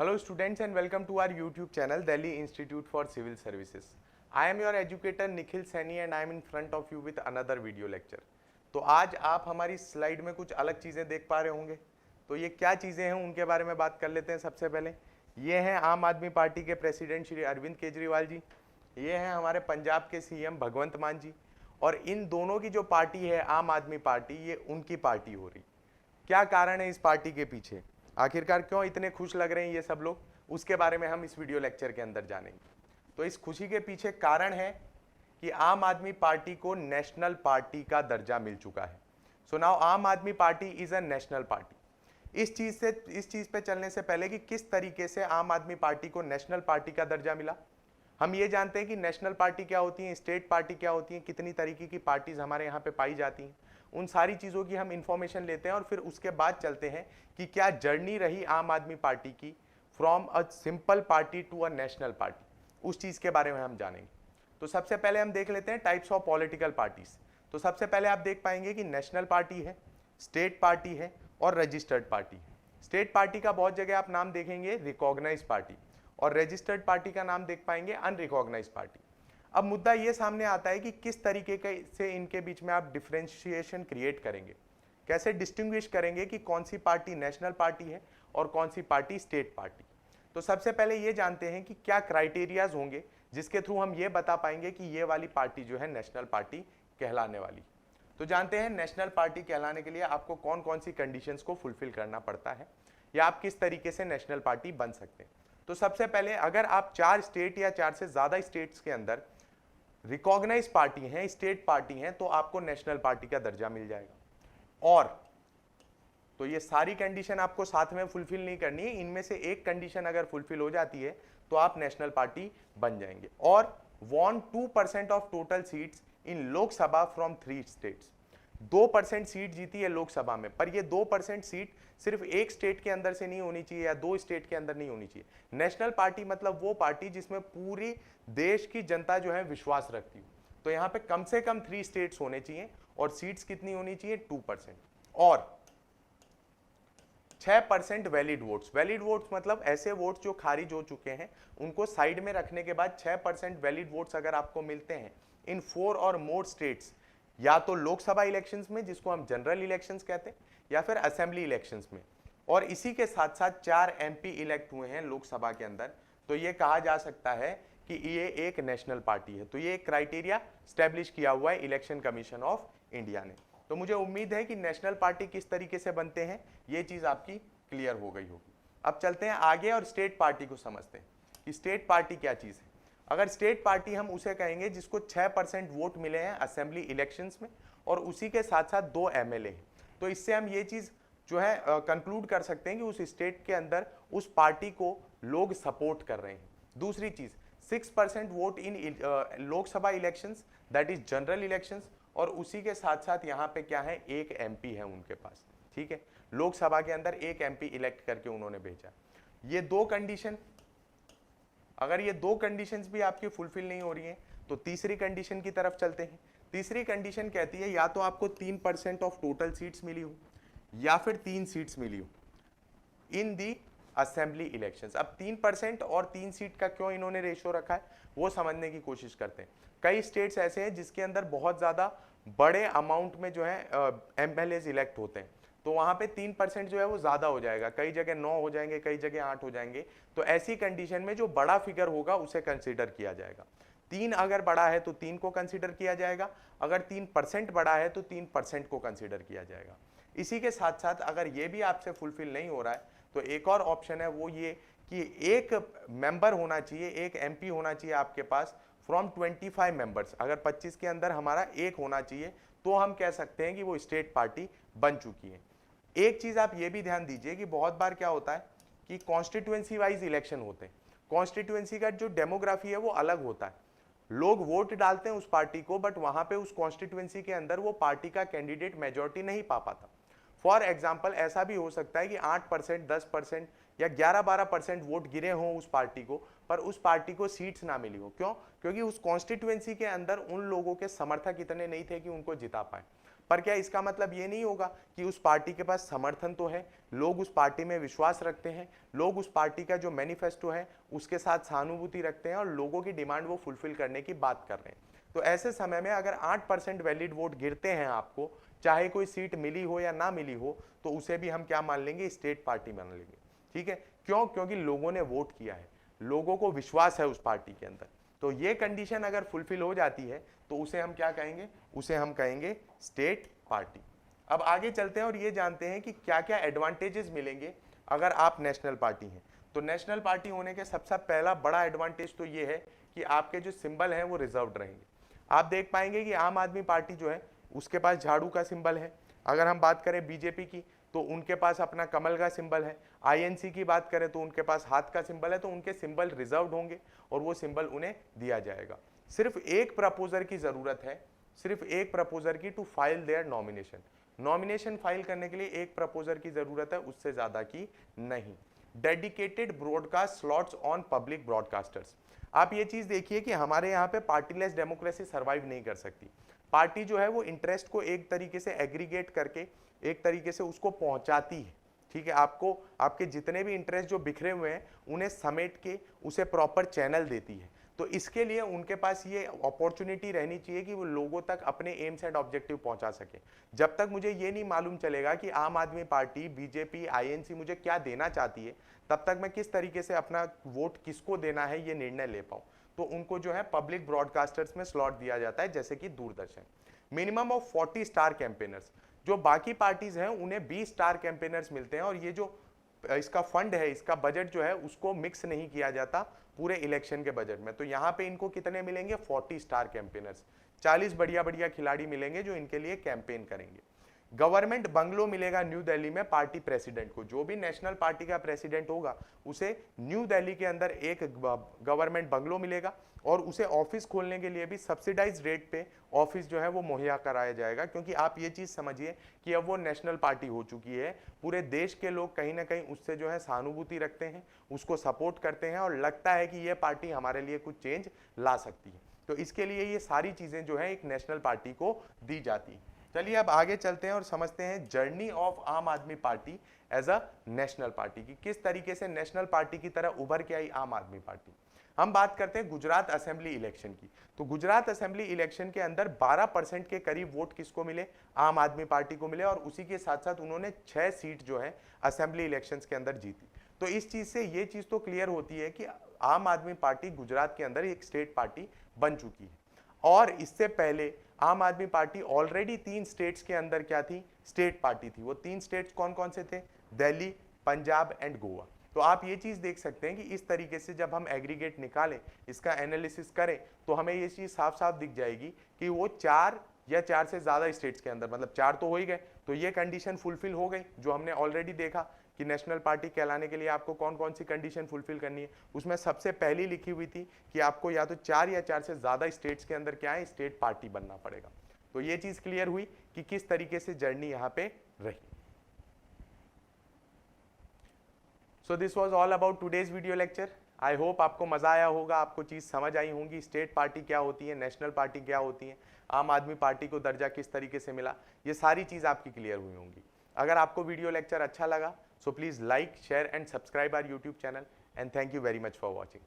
Hello students and welcome to our YouTube channel Delhi Institute for Civil Services. I am your educator Nikhil Saini and I am in front of you with another video lecture. तो आज आप हमारी slide में कुछ अलग चीज़ें देख पा रहे होंगे। तो ये क्या चीज़ें हैं उनके बारे में बात कर लेते हैं। सबसे पहले ये हैं आम आदमी पार्टी के प्रेसिडेंट श्री अरविंद केजरीवाल जी, ये हैं हमारे पंजाब के सीएम भगवंत मान जी, और इन दोनों की जो पार्टी है आम आदमी पार्टी, ये उनकी पार्टी हो रही। क्या कारण है इस पार्टी के पीछे, आखिरकार क्यों इतने खुश लग रहे हैं ये सब लोग, उसके बारे में हम इस वीडियो लेक्चर के अंदर जानेंगे। तो इस खुशी के पीछे कारण है कि आम आदमी पार्टी को नेशनल पार्टी का दर्जा मिल चुका है। सो नाउ आम Aadmi party is a national party. इस चीज पे चलने से पहले कि किस तरीके से आम आदमी पार्टी को नेशनल पार्टी का दर्जा मिला, हम ये जानते हैं कि नेशनल पार्टी क्या होती है, स्टेट पार्टी क्या होती है, कितनी तरीके की पार्टीज हमारे यहाँ पे पाई जाती हैं, उन सारी चीज़ों की हम इंफॉर्मेशन लेते हैं और फिर उसके बाद चलते हैं कि क्या जर्नी रही आम आदमी पार्टी की from a simple party to a national party, उस चीज़ के बारे में हम जानेंगे। तो सबसे पहले हम देख लेते हैं टाइप्स ऑफ पॉलिटिकल पार्टीज। तो सबसे पहले आप देख पाएंगे कि नेशनल पार्टी है, स्टेट पार्टी है और रजिस्टर्ड पार्टी है। स्टेट पार्टी का बहुत जगह आप नाम देखेंगे रिकॉग्नाइज पार्टी, और रजिस्टर्ड पार्टी का नाम देख पाएंगे अनरिकॉग्नाइज पार्टी। अब मुद्दा ये सामने आता है कि किस तरीके से इनके बीच में आप डिफरेंशिएशन क्रिएट करेंगे, कैसे डिस्टिंग्विश करेंगे कि कौन सी पार्टी नेशनल पार्टी है और कौन सी पार्टी स्टेट पार्टी। तो सबसे पहले ये जानते हैं कि क्या क्राइटेरियाज होंगे जिसके थ्रू हम ये बता पाएंगे कि ये वाली पार्टी जो है नेशनल पार्टी कहलाने वाली। तो जानते हैं नेशनल पार्टी कहलाने के लिए आपको कौन कौन सी कंडीशंस को फुलफिल करना पड़ता है या आप किस तरीके से नेशनल पार्टी बन सकते हैं। तो सबसे पहले अगर आप 4 स्टेट या 4 से ज़्यादा स्टेट्स के अंदर रिकॉग्नाइज पार्टी हैं, स्टेट पार्टी हैं, तो आपको नेशनल पार्टी का दर्जा मिल जाएगा। और तो ये सारी कंडीशन आपको साथ में फुलफिल नहीं करनी है, इनमें से एक कंडीशन अगर फुलफिल हो जाती है तो आप नेशनल पार्टी बन जाएंगे। और won 2% of total seats in Lok Sabha from 3 states. 2% seat जीती है लोकसभा में, पर ये 2% सीट सिर्फ एक स्टेट के अंदर से नहीं होनी चाहिए या 2 स्टेट के अंदर नहीं होनी चाहिए। नेशनल पार्टी मतलब वो पार्टी जिसमें पूरी देश की जनता जो है विश्वास रखती हो। तो यहाँ पे कम से कम 3 स्टेट्स होने चाहिए और सीट्स कितनी होनी चाहिए 2%, और 6% वैलिड वोट्स। वैलिड वोट्स मतलब ऐसे वोट्स जो खारिज हो चुके हैं उनको साइड में रखने के बाद 6% वैलिड वोट्स अगर आपको मिलते हैं इन 4 और मोर स्टेट्स, या तो लोकसभा इलेक्शंस में जिसको हम जनरल इलेक्शंस कहते हैं, या फिर असेंबली इलेक्शंस में, और इसी के साथ साथ 4 एमपी इलेक्ट हुए हैं लोकसभा के अंदर, तो ये कहा जा सकता है कि ये एक नेशनल पार्टी है। तो ये एक क्राइटेरिया स्टैब्लिश किया हुआ है इलेक्शन कमीशन ऑफ इंडिया ने। तो मुझे उम्मीद है कि नेशनल पार्टी किस तरीके से बनते हैं ये चीज आपकी क्लियर हो गई होगी। अब चलते हैं आगे और स्टेट पार्टी को समझते हैं कि स्टेट पार्टी क्या चीज है। अगर स्टेट पार्टी हम उसे कहेंगे जिसको 6% वोट मिले हैं असेंबली इलेक्शंस में और उसी के साथ साथ 2 एमएलए हैं। तो इससे हम ये चीज जो है कंक्लूड कर सकते हैं कि उस स्टेट के अंदर उस पार्टी को लोग सपोर्ट कर रहे हैं। दूसरी चीज 6% vote in Lok Sabha elections, that is general elections, और उसी के साथ साथ यहाँ पे क्या है, एक एमपी है उनके पास। ठीक है, लोकसभा के अंदर एक एमपी इलेक्ट करके उन्होंने भेजा। ये 2 कंडीशन, अगर ये 2 कंडीशंस भी आपकी फुलफिल नहीं हो रही हैं तो तीसरी कंडीशन की तरफ चलते हैं। तीसरी कंडीशन कहती है या तो आपको 3% ऑफ टोटल सीट्स मिली हो या फिर 3 सीट्स मिली हो इन दी असेंबली इलेक्शंस। अब 3% और 3 सीट का क्यों इन्होंने रेशियो रखा है वो समझने की कोशिश करते हैं। कई स्टेट्स ऐसे हैं जिसके अंदर बहुत ज़्यादा बड़े अमाउंट में जो है एमएलए इलेक्ट होते हैं, तो वहाँ पे 3% जो है वो ज़्यादा हो जाएगा, कई जगह 9 हो जाएंगे, कई जगह 8 हो जाएंगे। तो ऐसी कंडीशन में जो बड़ा फिगर होगा उसे कंसिडर किया जाएगा। 3 अगर बड़ा है तो 3 को कंसिडर किया जाएगा, अगर 3% बड़ा है तो 3% को कंसिडर किया जाएगा। इसी के साथ साथ अगर ये भी आपसे फुलफिल नहीं हो रहा है तो एक और ऑप्शन है, वो ये कि एक मेंबर होना चाहिए, एक एमपी होना चाहिए आपके पास फ्रॉम 25 मेंबर्स। अगर 25 के अंदर हमारा एक होना चाहिए तो हम कह सकते हैं कि वो स्टेट पार्टी बन चुकी है। एक चीज आप ये भी ध्यान दीजिए कि बहुत बार क्या होता है कि कॉन्स्टिट्यूएंसी वाइज इलेक्शन होते हैं। कॉन्स्टिट्यूएंसी का जो डेमोग्राफी है वो अलग होता है, लोग वोट डालते हैं उस पार्टी को, बट वहां पे उस कॉन्स्टिट्यूएंसी के अंदर वो पार्टी का कैंडिडेट मेजोरिटी नहीं पा पाता। फॉर एग्जाम्पल ऐसा भी हो सकता है कि 8%, 10% या 11-12% वोट गिरे हों उस पार्टी को, पर उस पार्टी को सीट्स ना मिली हो। क्यों? क्योंकि उस कॉन्स्टिट्यूएंसी के अंदर उन लोगों के समर्थक इतने नहीं थे कि उनको जिता पाए। पर क्या इसका मतलब ये नहीं होगा कि उस पार्टी के पास समर्थन तो है, लोग उस पार्टी में विश्वास रखते हैं, लोग उस पार्टी का जो मैनिफेस्टो है उसके साथ सहानुभूति रखते हैं और लोगों की डिमांड वो फुलफिल करने की बात कर रहे हैं। तो ऐसे समय में अगर 8% वैलिड वोट गिरते हैं आपको, चाहे कोई सीट मिली हो या ना मिली हो, तो उसे भी हम क्या मान लेंगे, स्टेट पार्टी मान लेंगे। ठीक है, क्यों? क्योंकि लोगों ने वोट किया है, लोगों को विश्वास है उस पार्टी के अंदर। तो ये कंडीशन अगर फुलफिल हो जाती है तो उसे हम क्या कहेंगे, उसे हम कहेंगे स्टेट पार्टी। अब आगे चलते हैं और ये जानते हैं कि क्या क्या एडवांटेजेस मिलेंगे अगर आप नेशनल पार्टी हैं। तो नेशनल पार्टी होने के सबसे पहला बड़ा एडवांटेज तो ये है कि आपके जो सिंबल हैं वो रिजर्व्ड रहेंगे। आप देख पाएंगे कि आम आदमी पार्टी जो है उसके पास झाड़ू का सिंबल है। अगर हम बात करें बीजेपी की तो उनके पास अपना कमल का सिंबल है। आईएनसी की बात करें तो उनके पास हाथ का सिंबल है। तो उनके सिंबल रिजर्व्ड होंगे और वो सिंबल उन्हें दिया जाएगा। सिर्फ एक प्रपोजर की जरूरत है, सिर्फ एक प्रपोजर की, to file their nomination. Nomination file करने के लिए एक प्रपोजर की जरूरत है, उससे ज्यादा की नहीं। Dedicated broadcast slots on public broadcasters. आप ये चीज देखिए कि हमारे यहाँ पे पार्टीलेस डेमोक्रेसी सर्वाइव नहीं कर सकती। पार्टी जो है वो इंटरेस्ट को एक तरीके से एग्रीगेट करके एक तरीके से उसको पहुंचाती है। ठीक है, आपको आपके जितने भी इंटरेस्ट जो बिखरे हुए हैं उन्हें समेट के उसे प्रॉपर चैनल देती है। तो इसके लिए उनके पास ये अपॉर्चुनिटी रहनी चाहिए कि वो लोगों तक अपने एम्स एंड ऑब्जेक्टिव पहुंचा सके। जब तक मुझे ये नहीं मालूम चलेगा कि आम आदमी पार्टी, बीजेपी, आईएनसी मुझे क्या देना चाहती है, तब तक मैं किस तरीके से अपना वोट किसको देना है ये निर्णय ले पाऊं। तो उनको जो है पब्लिक ब्रॉडकास्टर्स में स्लॉट दिया जाता है, जैसे कि Doordarshan. Minimum of 40 star campaigners. जो बाकी पार्टीज हैं उन्हें 20 स्टार कैंपेनर्स मिलते हैं और ये जो इसका फंड है, इसका बजट जो है उसको मिक्स नहीं किया जाता पूरे इलेक्शन के बजट में। तो यहाँ पे इनको कितने मिलेंगे, 40 स्टार कैंपेनर्स, 40 बढ़िया बढ़िया खिलाड़ी मिलेंगे जो इनके लिए कैंपेन करेंगे। गवर्नमेंट बंगलो मिलेगा न्यू दिल्ली में पार्टी प्रेसिडेंट को। जो भी नेशनल पार्टी का प्रेसिडेंट होगा उसे न्यू दिल्ली के अंदर एक गवर्नमेंट बंगलो मिलेगा और उसे ऑफिस खोलने के लिए भी सब्सिडाइज रेट पे ऑफिस जो है वो मुहैया कराया जाएगा। क्योंकि आप ये चीज समझिए कि अब वो नेशनल पार्टी हो चुकी है, पूरे देश के लोग कहीं ना कहीं उससे जो है सहानुभूति रखते हैं, उसको सपोर्ट करते हैं और लगता है कि ये पार्टी हमारे लिए कुछ चेंज ला सकती है। तो इसके लिए ये सारी चीजें जो है एक नेशनल पार्टी को दी जाती है। चलिए अब आगे चलते हैं और समझते हैं journey of Aam Aadmi party as a national party की। किस तरीके से नेशनल पार्टी की तरह उभर के आई आम आदमी पार्टी। हम बात करते हैं गुजरात असेंबली इलेक्शन की। तो गुजरात असेंबली इलेक्शन के अंदर 12% के करीब वोट किसको मिले, आम आदमी पार्टी को मिले और उसी के साथ साथ उन्होंने 6 सीट जो है असेंबली इलेक्शंस के अंदर जीती। तो इस चीज से ये चीज तो क्लियर होती है कि आम आदमी पार्टी गुजरात के अंदर एक स्टेट पार्टी बन चुकी है। और इससे पहले आम आदमी पार्टी ऑलरेडी 3 स्टेट्स के अंदर क्या थी, स्टेट पार्टी थी। वो 3 स्टेट्स कौन कौन से थे, दिल्ली, पंजाब एंड गोवा। तो आप ये चीज देख सकते हैं कि इस तरीके से जब हम एग्रीगेट निकालें, इसका एनालिसिस करें, तो हमें ये चीज साफ साफ दिख जाएगी कि वो 4 या 4 से ज्यादा स्टेट्स के अंदर, मतलब 4 तो हो ही गए। तो ये कंडीशन फुलफिल हो गई जो हमने ऑलरेडी देखा कि नेशनल पार्टी कहलाने के लिए आपको कौन कौन सी कंडीशन फुलफिल करनी है। उसमें सबसे पहली लिखी हुई थी कि आपको या तो 4 या 4 से ज्यादा स्टेट्स के अंदर क्या है, स्टेट पार्टी बनना पड़ेगा। तो ये चीज क्लियर हुई कि किस तरीके से जर्नी यहाँ पे रही। So this was all about today's video lecture. I hope आपको मजा आया होगा, आपको चीज समझ आई होंगी, स्टेट पार्टी क्या होती है, नेशनल पार्टी क्या होती है, आम आदमी पार्टी को दर्जा किस तरीके से मिला, ये सारी चीज आपकी क्लियर हुई होंगी। अगर आपको वीडियो लेक्चर अच्छा लगा, so please like, share and subscribe our YouTube channel, and thank you very much for watching.